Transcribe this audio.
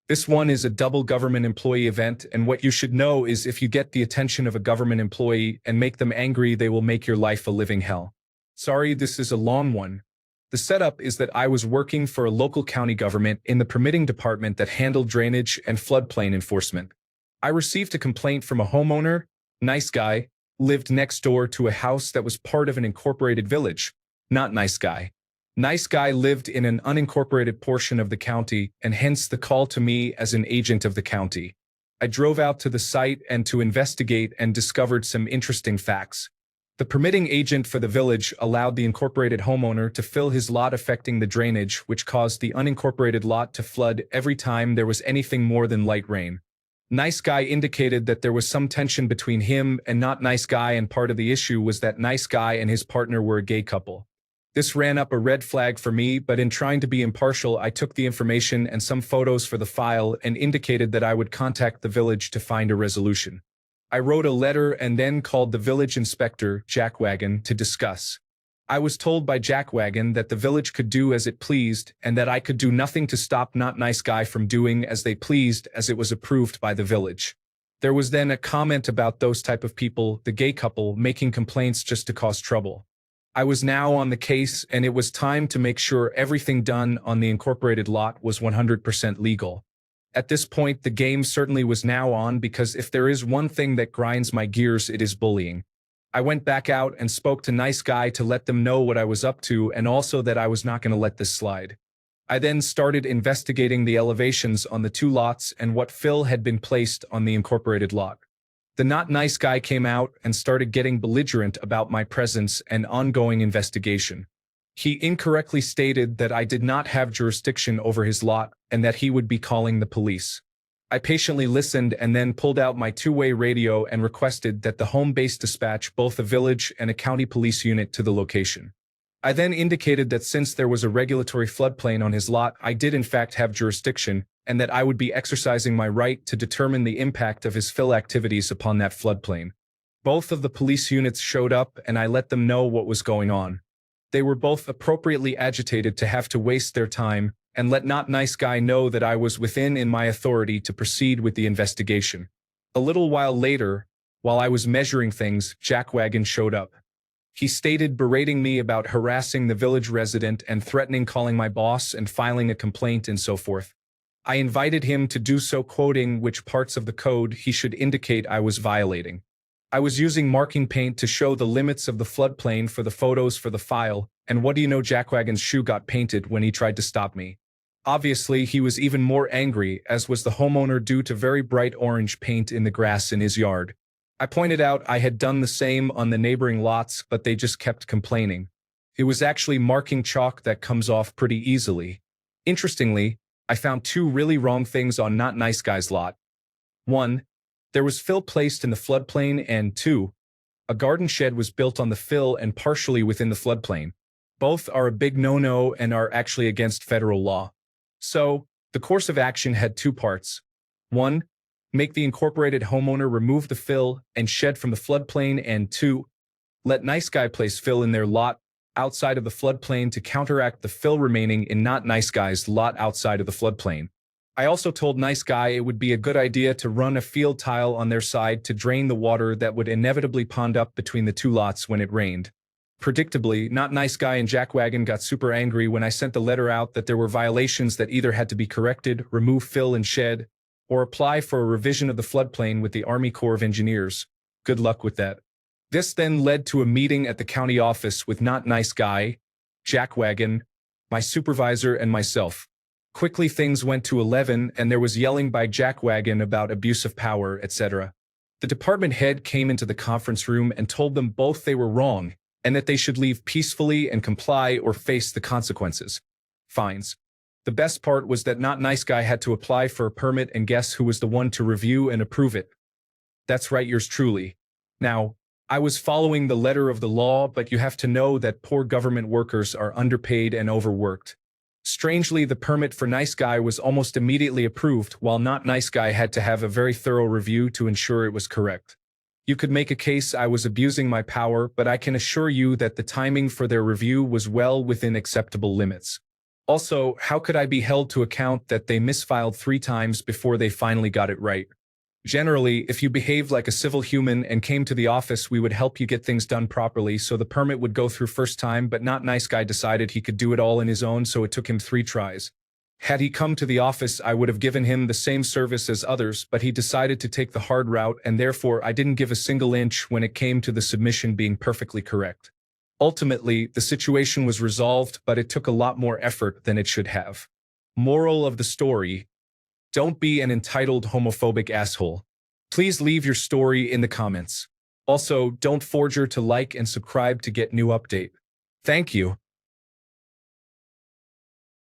This one is a double government employee event, and what you should know is if you get the attention of a government employee and make them angry, they will make your life a living hell. Sorry, this is a long one. The setup is that I was working for a local county government in the permitting department that handled drainage and floodplain enforcement. I received a complaint from a homeowner, nice guy, lived next door to a house that was part of an incorporated village. Not nice guy. Nice guy lived in an unincorporated portion of the county, and hence the call to me as an agent of the county. I drove out to the site and to investigate and discovered some interesting facts. The permitting agent for the village allowed the incorporated homeowner to fill his lot affecting the drainage, which caused the unincorporated lot to flood every time there was anything more than light rain. Nice guy indicated that there was some tension between him and not nice guy, and part of the issue was that nice guy and his partner were a gay couple. This ran up a red flag for me, but in trying to be impartial, I took the information and some photos for the file and indicated that I would contact the village to find a resolution. I wrote a letter and then called the village inspector, Jack Wagon, to discuss. I was told by Jack Wagon that the village could do as it pleased and that I could do nothing to stop not nice guy from doing as they pleased, as it was approved by the village. There was then a comment about those type of people, the gay couple, making complaints just to cause trouble. I was now on the case, and it was time to make sure everything done on the incorporated lot was 100% legal. At this point, the game certainly was now on, because if there is one thing that grinds my gears, it is bullying. I went back out and spoke to nice guy to let them know what I was up to, and also that I was not going to let this slide. I then started investigating the elevations on the two lots and what fill had been placed on the incorporated lot. The not nice guy came out and started getting belligerent about my presence and ongoing investigation. He incorrectly stated that I did not have jurisdiction over his lot and that he would be calling the police. I patiently listened and then pulled out my two-way radio and requested that the home base dispatch both a village and a county police unit to the location. I then indicated that since there was a regulatory floodplain on his lot, I did in fact have jurisdiction, and that I would be exercising my right to determine the impact of his fill activities upon that floodplain. Both of the police units showed up, and I let them know what was going on. They were both appropriately agitated to have to waste their time, and let not nice guy know that I was within my authority to proceed with the investigation. A little while later, while I was measuring things, Jack Wagon showed up. He stated berating me about harassing the village resident and threatening calling my boss and filing a complaint and so forth. I invited him to do so, quoting which parts of the code he should indicate I was violating. I was using marking paint to show the limits of the floodplain for the photos for the file, and what do you know, Jack Wagon's shoe got painted when he tried to stop me. Obviously, he was even more angry, as was the homeowner, due to very bright orange paint in the grass in his yard. I pointed out I had done the same on the neighboring lots, but they just kept complaining. It was actually marking chalk that comes off pretty easily. Interestingly, I found two really wrong things on not nice guy's lot. 1. There was fill placed in the floodplain, and 2. A garden shed was built on the fill and partially within the floodplain. Both are a big no-no and are actually against federal law. So, the course of action had two parts. 1. Make the incorporated homeowner remove the fill and shed from the floodplain, and 2. Let nice guy place fill in their lot outside of the floodplain to counteract the fill remaining in not nice guy's lot outside of the floodplain. I also told nice guy it would be a good idea to run a field tile on their side to drain the water that would inevitably pond up between the two lots when it rained. Predictably, not nice guy and Jack Wagon got super angry when I sent the letter out that there were violations that either had to be corrected, remove fill and shed, or apply for a revision of the floodplain with the Army Corps of Engineers. Good luck with that. This then led to a meeting at the county office with not nice guy, Jack Wagon, my supervisor, and myself. Quickly things went to 11, and there was yelling by Jack Wagon about abuse of power, etc. The department head came into the conference room and told them both they were wrong, and that they should leave peacefully and comply or face the consequences. Fines. The best part was that not nice guy had to apply for a permit, and guess who was the one to review and approve it? That's right, yours truly. Now, I was following the letter of the law, but you have to know that poor government workers are underpaid and overworked. Strangely, the permit for nice guy was almost immediately approved, while not nice guy had to have a very thorough review to ensure it was correct. You could make a case I was abusing my power, but I can assure you that the timing for their review was well within acceptable limits. Also, how could I be held to account that they misfiled 3 times before they finally got it right? Generally, if you behaved like a civil human and came to the office, we would help you get things done properly, so the permit would go through first time, but not nice guy decided he could do it all on his own, so it took him 3 tries. Had he come to the office, I would have given him the same service as others, but he decided to take the hard route, and therefore I didn't give a single inch when it came to the submission being perfectly correct. Ultimately, the situation was resolved, but it took a lot more effort than it should have. Moral of the story: don't be an entitled homophobic asshole. Please leave your story in the comments. Also, don't forget to like and subscribe to get new update. Thank you.